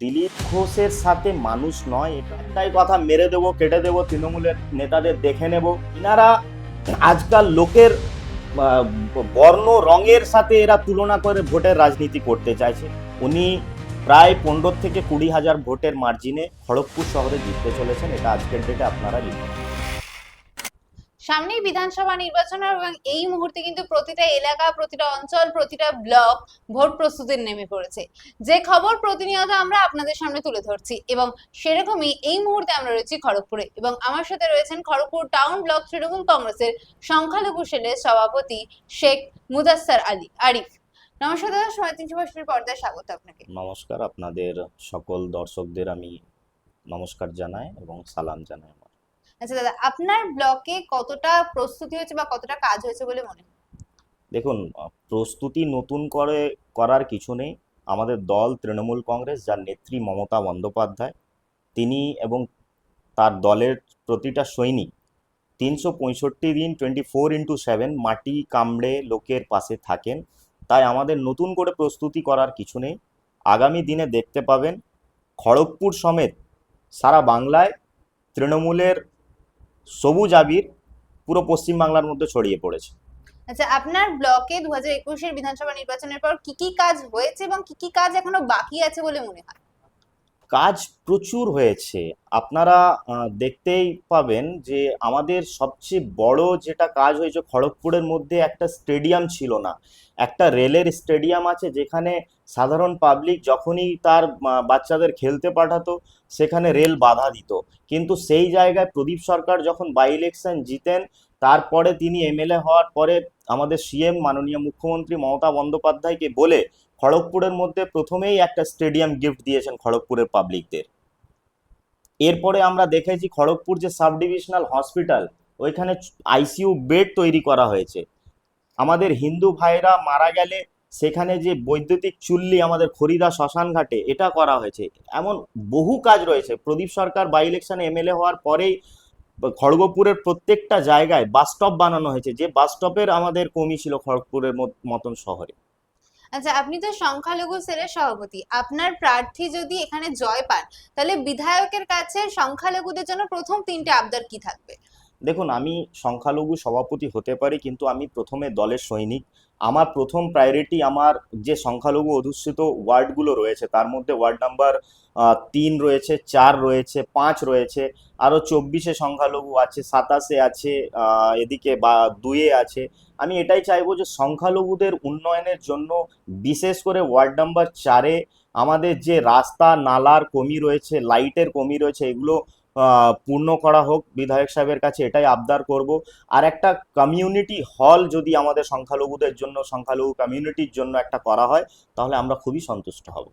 দিলীপ ঘোষের সাথে মানুষ নয়, এটাই কথা, মেরে দেবো কেটে দেবো তৃণমূলের নেতাদের দেখে নেব। ইনারা আজকাল লোকের আহ, বর্ণ রঙের সাথে এরা তুলনা করে ভোটের রাজনীতি করতে চাইছে। উনি প্রায় 15 থেকে 20 হাজার ভোটের মার্জিনে খড়গপুর শহরে জিততে চলেছেন, এটা আজকের ডেটে আপনারা লিখুন। সামনেই বিধানসভা নির্বাচন এবং এই মুহূর্তে কিন্তু প্রতিটা এলাকা, প্রতিটা অঞ্চল, প্রতিটা ব্লক ভোট প্রস্তুতির নেমে পড়েছে। যে খবর প্রতিনিয়ত আমরা আপনাদের সামনে তুলে ধরছি এবং সেরকমই এই মুহূর্তে আমরা রয়েছি খড়গপুরে এবং আমার সাথে রয়েছেন খড়গপুর টাউন ব্লক তৃণমূল কংগ্রেসের সংখ্যালঘু সেলের সভাপতি শেখ মুদাস্সার আলী আরিফ। নমস্কার দাদা, সময় 365 পর্দায় স্বাগত আপনাকে। নমস্কার, আপনাদের সকল দর্শকদের আমি নমস্কার জানাই এবং সালাম জানাই। আচ্ছা দাদা, আপনার ব্লকে কতটা প্রস্তুতি হয়েছে বা কতটা কাজ হয়েছে বলে মনে হয়? দেখুন, প্রস্তুতি নতুন করে করার কিছু নেই। আমাদের দল তৃণমূল কংগ্রেস, যার নেত্রী মমতা বন্দ্যোপাধ্যায়, তিনি এবং তার দলের প্রতিটা সৈনিক 365 দিন 24x7 মাটি কামড়ে লোকের পাশে থাকেন। তাই আমাদের নতুন করে প্রস্তুতি করার কিছু নেই। আগামী দিনে দেখতে পাবেন খড়গপুর সমেত সারা বাংলায় তৃণমূলের সবুজ আবির পুরো পশ্চিমবাংলার মধ্যে ছড়িয়ে পড়েছে। আচ্ছা, আপনার ব্লকে 2021-এর বিধানসভা নির্বাচনের পর কি কি কাজ হয়েছে এবং কি কি কাজ এখনো বাকি আছে বলে মনে হয়? কাজ প্রচুর হয়েছে। আপনারা দেখতেই পাবেন যে আমাদের সবচেয়ে বড় যেটা কাজ হয়েছে, খড়গপুরের মধ্যে একটা স্টেডিয়াম ছিল না। একটা রেলের স্টেডিয়াম আছে, যেখানে সাধারণ পাবলিক যখনই তার বাচ্চাদের খেলতে পাঠাতো সেখানে রেল বাধা দিত। কিন্তু সেই জায়গায় প্রদীপ সরকার যখন বাই ইলেকশন জিতেন, তারপরে তিনি এমএলএ হওয়ার পরে আমাদের সিএম মাননীয় মুখ্যমন্ত্রী মমতা বন্দ্যোপাধ্যায়কে বলে খড়গপুরের মধ্যে প্রথমেই একটা স্টেডিয়াম গিফট দিয়েছেন খড়গপুরের পাবলিকদের। এরপরে আমরা দেখেছি খড়গপুর যে সাব ডিভিশনাল হসপিটাল, ওইখানে আইসিইউ বেড তৈরি করা হয়েছে। আমাদের হিন্দু ভাইরা মারা গেলে সেখানে যে বৈদ্যুতিক চুল্লি আমাদের খড়িদা শ্মশান ঘাটে, এটা করা হয়েছে। এমন বহু কাজ রয়েছে। প্রদীপ সরকার বাই ইলেকশনে এমএলএ হওয়ার পরেই খড়গপুরের প্রত্যেকটা জায়গায় বাস স্টপ বানানো হয়েছে, যে বাস স্টপের আমাদের কমি ছিল খড়গপুরের মতন শহরে। আচ্ছা, আপনি তো সংখ্যালঘু সেলের সভাপতি, আপনার প্রার্থী যদি এখানে জয় পান তাহলে বিধায়কের কাছে সংখ্যালঘুদের জন্য প্রথম 3টে আবদার কি থাকবে? দেখুন, আমি সংখ্যালঘু সভাপতি হতে পারি, কিন্তু আমি প্রথমে দলের সৈনিক। আমার প্রথম প্রায়োরিটি আমার যে সংখ্যালঘু অধ্যুষিত ওয়ার্ডগুলো রয়েছে, তার মধ্যে ওয়ার্ড নাম্বার 3 রয়েছে, 4 রয়েছে, 5 রয়েছে, আরও 24-এ সংখ্যালঘু আছে, 27-এ আছে, এদিকে বা 2-এ আছে। আমি এটাই চাইবো যে সংখ্যালঘুদের উন্নয়নের জন্য বিশেষ করে ওয়ার্ড নাম্বার 4-এ আমাদের যে রাস্তা নালার কমি রয়েছে, লাইটের কমি রয়েছে, এগুলো পূর্ণ করা হোক বিধায়ক সাহেবের কাছে, এটাই আবদার করব। আর একটা কমিউনিটি হল যদি আমাদের সংখ্যালঘুদের জন্য, সংখ্যালঘু কমিউনিটির জন্য একটা করা হয়, তাহলে আমরা খুবই সন্তুষ্ট হব।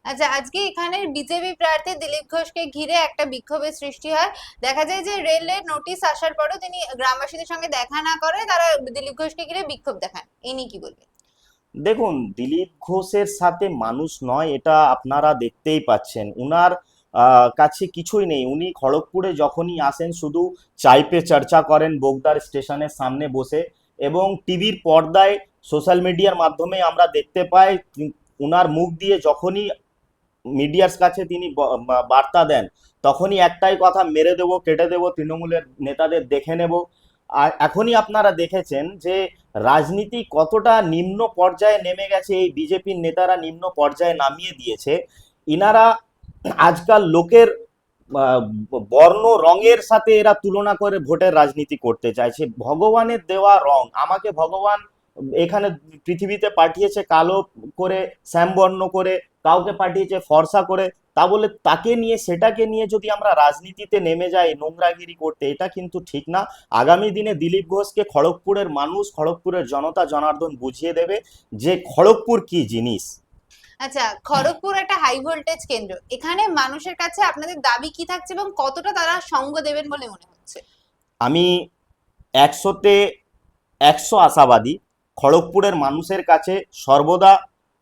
আচ্ছা, আজকে এখানে বিজেপি প্রার্থী দিলীপ ঘোষকে ঘিরে একটা বিক্ষোভের সৃষ্টি হয়। দেখা যায় যে রেলের নোটিশ আসার পরেও তিনি গ্রামবাসীদের সঙ্গে দেখা না করে তারা দিলীপ ঘোষকে ঘিরে বিক্ষোভ দেখান, এই নিয়ে কি বলবেন? দেখুন, দিলীপ ঘোষের সাথে মানুষ নয়, এটা আপনারা দেখতেই পাচ্ছেন। উনার কাছে কিছুই নেই। উনি খড়গপুরে যখনই আসেন শুধু চাই পে চর্চা করেন বোগদার স্টেশনের সামনে বসে, এবং টিভির পর্দায় সোশ্যাল মিডিয়ার মাধ্যমে আমরা দেখতে পাই উনার মুখ দিয়ে যখনই মিডিয়ার কাছে তিনি বার্তা দেন, তখনই একটাই কথা, মেরে দেবো কেটে দেবো তৃণমূলের নেতাদের দেখে নেব। আর এখনই আপনারা দেখেছেন যে রাজনীতি কতটা নিম্ন পর্যায়ে নেমে গেছে, এই বিজেপির নেতারা নিম্ন পর্যায়ে নামিয়ে দিয়েছে। ইনারা আজকাল লোকের আহ, বর্ণ রঙের সাথে এরা তুলনা করে ভোটের রাজনীতি করতে চাইছে। ভগবানের দেওয়া রং, আমাকে ভগবান এখানে পৃথিবীতে পাঠিয়েছে কালো করে, শ্যামবর্ণ করে, কাউকে পাঠিয়েছে ফর্সা করে। তা বলে তাকে নিয়ে, সেটাকে নিয়ে যদি আমরা রাজনীতিতে নেমে যাই নোংরাগিরি করতে, এটা কিন্তু ঠিক না। আগামী দিনে দিলীপ ঘোষকে খড়গপুরের মানুষ, খড়গপুরের জনতা জনার্দন বুঝিয়ে দেবে যে খড়গপুর কি জিনিস। আচ্ছা, খড়গপুর একটা হাই ভোল্টেজ কেন্দ্র, এখানে মানুষের কাছে আপনাদের দাবি কি থাকছে এবং কতটা তারা সঙ্গ দেবেন বলে মনে হচ্ছে? আমি 100-তে 100 আশাবাদী। খড়গপুরের মানুষের কাছে সর্বদা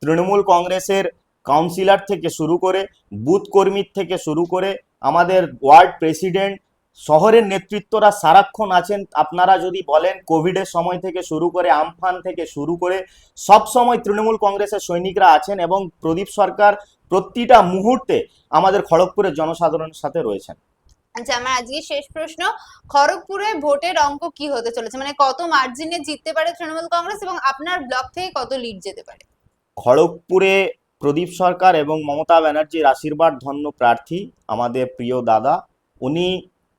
তৃণমূল কংগ্রেসের কাউন্সিলর থেকে শুরু করে, বুথ কর্মীর থেকে শুরু করে, আমাদের ওয়ার্ড প্রেসিডেন্ট, শহরের নেতৃত্বরা সারাক্ষণ আছেন। আপনারা যদি বলেন কোভিডের সময় থেকে শুরু করে, আমফান থেকে শুরু করে, সব সময় তৃণমূল কংগ্রেসের সৈনিকরা আছেন। এবং প্রদীপ সরকার প্রতিটা মুহূর্তে আমাদের খড়গপুরের জনসাধারণের সাথে রয়েছেন। আচ্ছা, আমার আজকে শেষ প্রশ্ন, খড়গপুরে ভোটের অঙ্ক কি হতে চলেছে, মানে কত মার্জিনে জিততে পারে তৃণমূল কংগ্রেস এবং আপনার ব্লক থেকে কত লিড যেতে পারে? খড়গপুরে প্রদীপ সরকার এবং মমতা ব্যানার্জির আশীর্বাদ ধন্য প্রার্থী আমাদের প্রিয় দাদা, উনি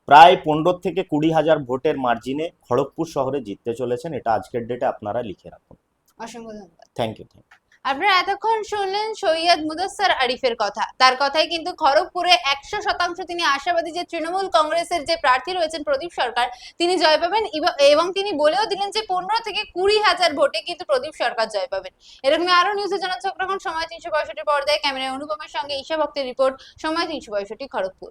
প্রায় 15 থেকে 20 হাজার ভোটের মার্জিনে খড়গপুর শহরে জিততে চলেছেন। এটা আজকের ডেটে আপনারা লিখে রাখুন। অসংখ্য ধন্যবাদ। Thank you. আপনারা এতক্ষণ শুনলেন সৈয়দ মুদস্সর আরিফের কথা। তার কথায় কিন্তু খড়গপুরে 100% তিনি আশাবাদী যে তৃণমূল কংগ্রেসের যে প্রার্থী রয়েছেন প্রদীপ সরকার, তিনি জয় পাবেন এবং তিনি বলেও দিলেন যে 15 থেকে 20 হাজার ভোটে কিন্তু প্রদীপ সরকার জয় পাবেন। এরকমই আরো নিউজের জন্য চোখ রাখুন সময় 365 পর্দায়। ক্যামেরায় অনুপমের সঙ্গে ঈশা ভক্তের রিপোর্ট, সময় 365 খড়গপুর।